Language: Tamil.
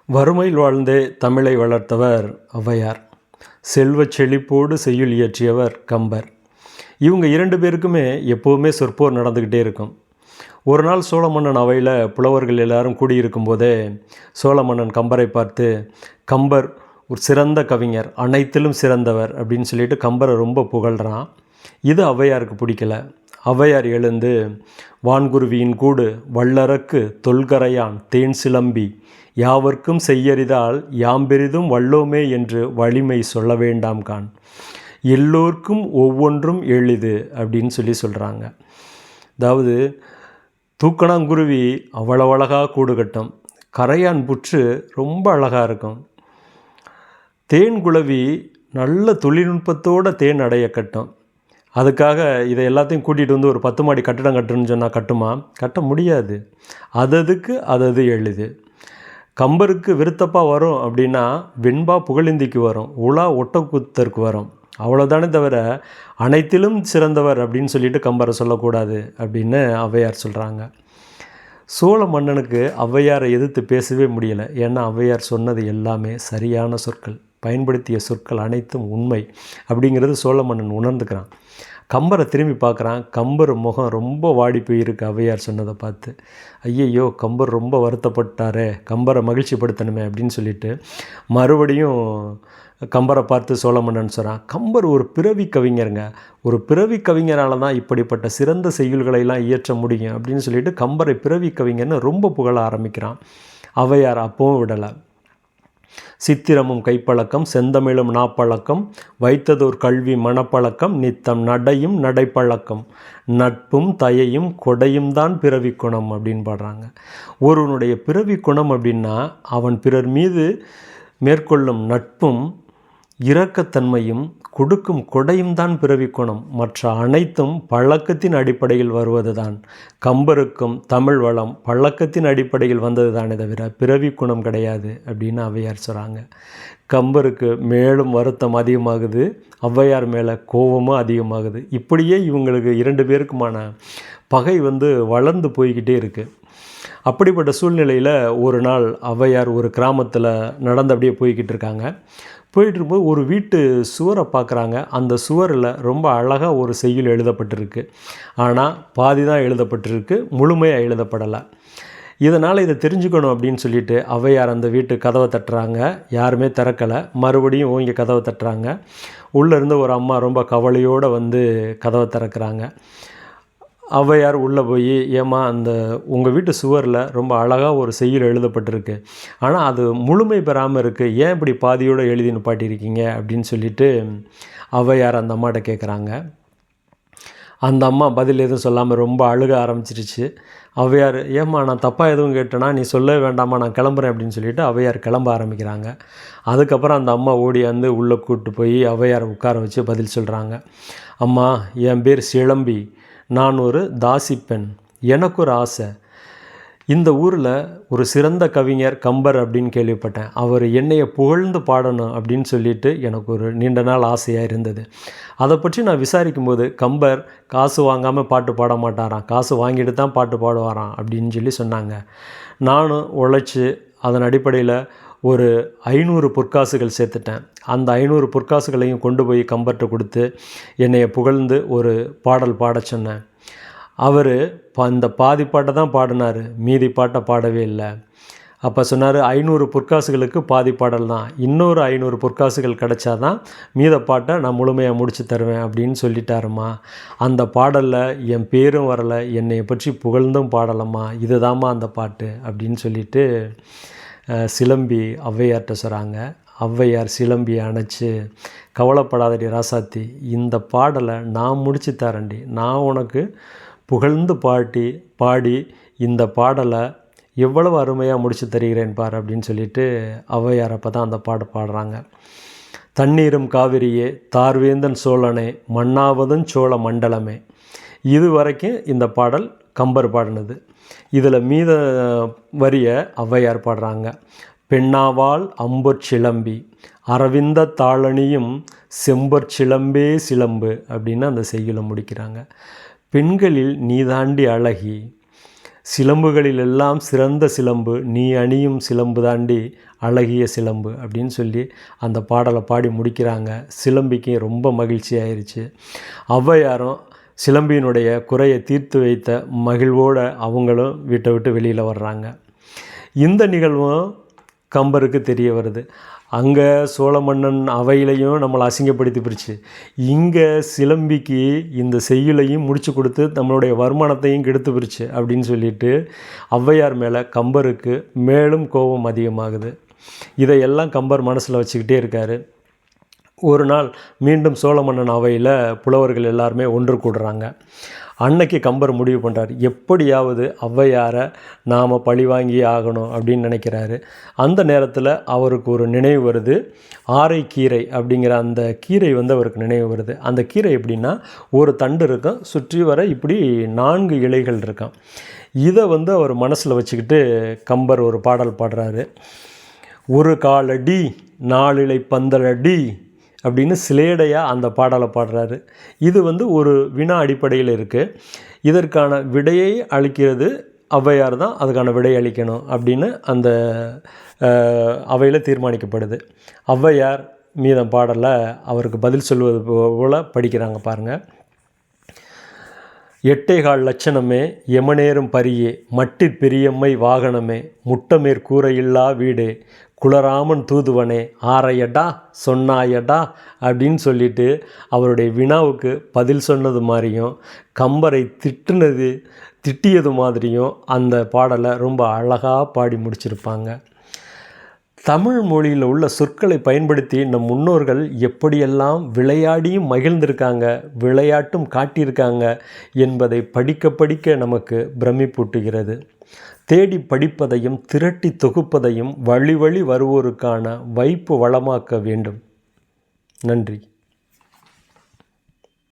வறுமையில் வாழ்ந்தே தமிழை வளர்த்தவர் ஔவையார். செல்வச் செழிப்போடு செய்யுள் இயற்றியவர் கம்பர். இவங்க 2 பேருக்குமே எப்போவுமே சொற்போர் நடந்துக்கிட்டே இருக்கும். ஒரு நாள் சோழ மன்னன் அவையில் புலவர்கள் எல்லாரும் கூடியிருக்கும் போதே சோழ மன்னன் கம்பரை பார்த்து, கம்பர் ஒரு சிறந்த கவிஞர், அனைத்திலும் சிறந்தவர் அப்படின்னு சொல்லிட்டு கம்பரை ரொம்ப புகழ்கிறான். இது ஔவையாருக்கு பிடிக்கல. ஔவையார் எழுந்து, வான்குருவியின் கூடு வல்லரக்கு தொல்கரையான் தேன் சிலம்பி யாவர்க்கும் செய்யறிதால் யாம்பெரிதும் வல்லோமே என்று வலிமை சொல்ல வேண்டாம் கான், எல்லோருக்கும் ஒவ்வொன்றும் எளிது அப்படின்னு சொல்கிறாங்க. அதாவது தூக்கணாங்குருவி அவ்வளவு அழகாக கூடு கட்டும், கரையான் புற்று ரொம்ப அழகாக இருக்கும், தேன் குளவி நல்ல தொழில்நுட்பத்தோடு தேன் அடைய கட்டும். அதுக்காக இதை எல்லாத்தையும் கூட்டிகிட்டு வந்து ஒரு 10 மாடி கட்டடம் கட்டுன்னு சொன்னால் கட்டுமா? கட்ட முடியாது. அது எளிது. கம்பருக்கு விருத்தப்பா வரும் அப்படின்னா வெண்பா புகழேந்திக்கு வரும், உலா ஒட்டக்கூத்தருக்கு வரும், அவ்வளோதானே தவிர அனைத்திலும் சிறந்தவர் அப்படின்னு சொல்லிட்டு கம்பரை சொல்லக்கூடாது அப்படின்னு ஔவையார் சொல்கிறாங்க. சோழ மன்னனுக்கு ஔவையாரை எதிர்த்து பேசவே முடியலை. ஏன்னா ஔவையார் சொன்னது எல்லாமே சரியான சொற்கள், பயன்படுத்திய சொற்கள் அனைத்தும் உண்மை அப்படிங்கிறது சோழ மன்னன் உணர்ந்துக்கிறான். கம்பரை திரும்பி பார்க்குறான். கம்பர் முகம் ரொம்ப வாடி போயிருக்கு ஔவையார் சொன்னதை பார்த்து. ஐயையோ, கம்பர் ரொம்ப வருத்தப்பட்டாரே, கம்பரை மகிழ்ச்சிப்படுத்தணுமே அப்படின்னு சொல்லிட்டு மறுபடியும் கம்பரை பார்த்து சோழ மன்னன் சொல்கிறான், கம்பர் ஒரு பிறவி கவிஞருங்க, ஒரு பிறவி கவிஞரால் தான் இப்படிப்பட்ட சிறந்த செய்யுள்களையெல்லாம் இயற்ற முடியும் அப்படின்னு சொல்லிட்டு கம்பரை பிறவி கவிஞர்னு ரொம்ப புகழ ஆரம்பிக்கிறான். ஔவையார் அப்பவும் விடலை. சித்திரமும் கைப்பழக்கம் செந்தமிழும் நாப்பழக்கம் வைத்ததோர் கல்வி மனப்பழக்கம் நித்தம் நடையும் நடைப்பழக்கம் நட்பும் தயையும் கொடையும் தான் பிறவி குணம் அப்படின்னு பாடுறாங்க. ஒருவனுடைய பிறவி குணம் அப்படின்னா அவன் பிறர் மீது மேற்கொள்ளும் நட்பும் இரக்கத்தன்மையும் கொடுக்கும் கொடையும் தான் பிறவி குணம், மற்ற அனைத்தும் பழக்கத்தின் அடிப்படையில் வருவது தான். கம்பருக்கும் தமிழ் வளம் பழக்கத்தின் அடிப்படையில் வந்தது தானே தவிர பிறவி குணம் கிடையாது அப்படின்னு ஔவையார் சொல்கிறாங்க. கம்பருக்கு மேலும் வருத்தம் அதிகமாகுது, ஔவையார் மேலே கோபமும் அதிகமாகுது. இப்படியே இவங்களுக்கு 2 பேருக்குமான பகை வளர்ந்து போய்கிட்டே இருக்குது. அப்படிப்பட்ட சூழ்நிலையில் ஒரு நாள் ஔவையார் ஒரு கிராமத்தில் நடந்து அப்படியே போய்கிட்டு இருக்காங்க. போயிட்டுருக்கும்போது ஒரு வீட்டு சுவரை பார்க்குறாங்க. அந்த சுவரில் ரொம்ப அழகாக ஒரு செய்யுள் எழுதப்பட்டிருக்கு. ஆனால் பாதி தான் எழுதப்பட்டிருக்கு, முழுமையாக எழுதப்படலை. இதனால் இதை தெரிஞ்சுக்கணும் அப்படின்னு சொல்லிட்டு ஔவையார் அந்த வீட்டு கதவை தட்டுறாங்க. யாருமே திறக்கலை. மறுபடியும் ஓங்கி கதவை தட்டுறாங்க. உள்ளேருந்து ஒரு அம்மா ரொம்ப கவலையோடு கதவை திறக்கிறாங்க. ஔவையார் உள்ளே போய், ஏம்மா, அந்த உங்கள் வீட்டு சுவரில் ரொம்ப அழகாக ஒரு செய்யுள் எழுதப்பட்டிருக்கு, ஆனால் அது முழுமை பெறாமல் இருக்குது, ஏன் இப்படி பாதியோடு எழுதி நிப்பாட்டியிருக்கீங்க அப்படின்னு சொல்லிட்டு ஔவையார் அந்த அம்மாட்ட கேட்குறாங்க. அந்த அம்மா பதில் எதுவும் சொல்லாமல் ரொம்ப அழுக ஆரம்பிச்சிருச்சு. ஔவையார், ஏம்மா நான் தப்பாக எதுவும் கேட்டேன்னா நீ சொல்லவே வேண்டாமா, நான் கிளம்புறேன் அப்படின்னு சொல்லிட்டு ஔவையார் கிளம்ப ஆரம்பிக்கிறாங்க. அதுக்கப்புறம் அந்த அம்மா ஓடி உள்ளே கூப்பிட்டு போய் ஔவையாரை உட்கார வச்சு பதில் சொல்கிறாங்க. அம்மா, என் பேர் சிலம்பி, நான் ஒரு தாசிப்பெண், எனக்கு ஒரு ஆசை, இந்த ஊரில் ஒரு சிறந்த கவிஞர் கம்பர் அப்படின்னு கேள்விப்பட்டேன், அவர் என்னையை புகழ்ந்து பாடணும் அப்படின்னு சொல்லிட்டு எனக்கு ஒரு நீண்ட நாள் ஆசையாக இருந்தது. அதை பற்றி நான் விசாரிக்கும்போது கம்பர் காசு வாங்காமல் பாட்டு பாட மாட்டாராம், காசு வாங்கிட்டு தான் பாட்டு பாடுவாராம் அப்படின்னு சொன்னாங்க. நானும் உழைச்சி அதன் அடிப்படையில் ஒரு 500 பொற்காசுகள் சேர்த்துட்டேன். அந்த 500 பொற்காசுகளையும் கொண்டு போய் கம்பர்கிட்ட கொடுத்து என்னையை புகழ்ந்து ஒரு பாடல் பாட சொன்னேன். அவர் இந்த பாதி பாட்டை தான் பாடினார், மீதி பாட்டை பாடவே இல்லை. அப்போ சொன்னார், 500 பொற்காசுகளுக்கு பாதி பாடல் தான், இன்னொரு 500 பொற்காசுகள் கிடைச்சாதான் மீத பாட்டை நான் முழுமையாக முடித்து தருவேன் அப்படின்னு சொல்லிட்டாருமா. அந்த பாடலில் என் பேரும் வரலை, என்னையை பற்றி புகழ்ந்தும் பாடலம்மா, இதுதாம்மா அந்த பாட்டு அப்படின்னு சொல்லிட்டு சிலம்பி ஔவையார்கிட்ட சொல்கிறாங்க. ஔவையார் சிலம்பியை அணைச்சி, கவலைப்படாதடி ராசாத்தி, இந்த பாடலை நான் முடிச்சு தரேன்டி, நான் உனக்கு புகழ்ந்து பாடி இந்த பாடலை எவ்வளவு அருமையாக முடிச்சு தருகிறேன் பார் அப்படின்னு சொல்லிட்டு ஔவையார் அப்போ தான் அந்த பாட்டு பாடுறாங்க. தண்ணீரும் காவிரியே தார்வேந்தன் சோழனே மண்ணாவதும் சோழ மண்டலமே. இது வரைக்கும் இந்த பாடல் கம்பர் பாடினது. இதில் மீத வரிய ஔவையார் பாடுறாங்க. பெண்ணாவால் அம்பொற் சிலம்பி அரவிந்த தாளணியும் செம்பொற் சிலம்பே சிலம்பு அப்படின்னு அந்த செய்யுளை முடிக்கிறாங்க. பெண்களில் நீதாண்டி அழகி, சிலம்புகளிலெல்லாம் சிறந்த சிலம்பு நீ அணியும் சிலம்பு தாண்டி அழகிய சிலம்பு அப்படின்னு சொல்லி அந்த பாடலை பாடி முடிக்கிறாங்க. சிலம்பிக்கு ரொம்ப மகிழ்ச்சி ஆயிடுச்சு. ஔவையாரும் சிலம்பியினுடைய குறையை தீர்த்து வைத்த மகிழ்வோடு அவங்களும் வீட்டை விட்டு வெளியில் வர்றாங்க. இந்த நிகழ்வும் கம்பருக்கு தெரிய வருது. அங்கே சோழ மன்னன் அவையிலையும் நம்மளை அசிங்கப்படுத்தி பிரிச்சு, இங்கே சிலம்பிக்கு இந்த செய்யுளையும் முடிச்சு கொடுத்து நம்மளுடைய வருமானத்தையும் கெடுத்து பிரிச்சு அப்படின்னு சொல்லிட்டு ஔவையார் மேலே கம்பருக்கு மேலும் கோபம் அதிகமாகுது. இதையெல்லாம் கம்பர் மனசில் வச்சுக்கிட்டே இருக்கார். ஒரு நாள் மீண்டும் சோழ மன்னன் அவையில் புலவர்கள் எல்லாருமே ஒன்று கூடுறாங்க. அன்னைக்கு கம்பர் முடிவு பண்ணுறார், எப்படியாவது ஔவையாரை நாம் பழி வாங்கி ஆகணும் அப்படின்னு நினைக்கிறாரு. அந்த நேரத்தில் அவருக்கு ஒரு நினைவு வருது. ஆரைக்கீரை அப்படிங்கிற அந்த கீரை அவருக்கு நினைவு வருது. அந்த கீரை எப்படின்னா, ஒரு தண்டு இருக்கும், சுற்றி வர இப்படி 4 இலைகள் இருக்கும். இதை அவர் மனசில் வச்சுக்கிட்டு கம்பர் ஒரு பாடல் பாடுறாரு. ஒரு காலடி 4 இலை பந்தலடி அப்படின்னு சிலேடையாக அந்த பாடலை பாடுறாரு. இது ஒரு வினா அடிப்படையில் இருக்குது. இதற்கான விடையை அளிக்கிறது ஔவையார் தான், அதுக்கான விடை அளிக்கணும் அப்படின்னு அந்த அவையில் தீர்மானிக்கப்படுது. ஔவையார் மீதம் பாடலை அவருக்கு பதில் சொல்வது போல் படிக்கிறாங்க பாருங்கள். 8.25 லட்சணமே எமனேறும் பரியே மட்டிற் பெரியம்மை வாகனமே முட்டமேற் கூரையில்லா வீடே குலராமன் தூதுவனே ஆரையடா சொன்னாயடா அப்படின்னு சொல்லிட்டு அவருடைய வினாவுக்கு பதில் சொன்னது மாதிரியும் கம்பரை திட்டியது மாதிரியும் அந்த பாடலை ரொம்ப அழகாக பாடி முடிச்சிருப்பாங்க. தமிழ் மொழியில் உள்ள சொற்களை பயன்படுத்தி நம் முன்னோர்கள் எப்படியெல்லாம் விளையாடியும் மகிழ்ந்திருக்காங்க, விளையாட்டும் காட்டியிருக்காங்க என்பதை படிக்க படிக்க நமக்கு பிரமிப்பூட்டுகிறது. தேடி படிப்பதையும் திரட்டி தொகுப்பதையும் வழி வழி வருவோருக்கான வைப்பு வளமாக்க வேண்டும். நன்றி.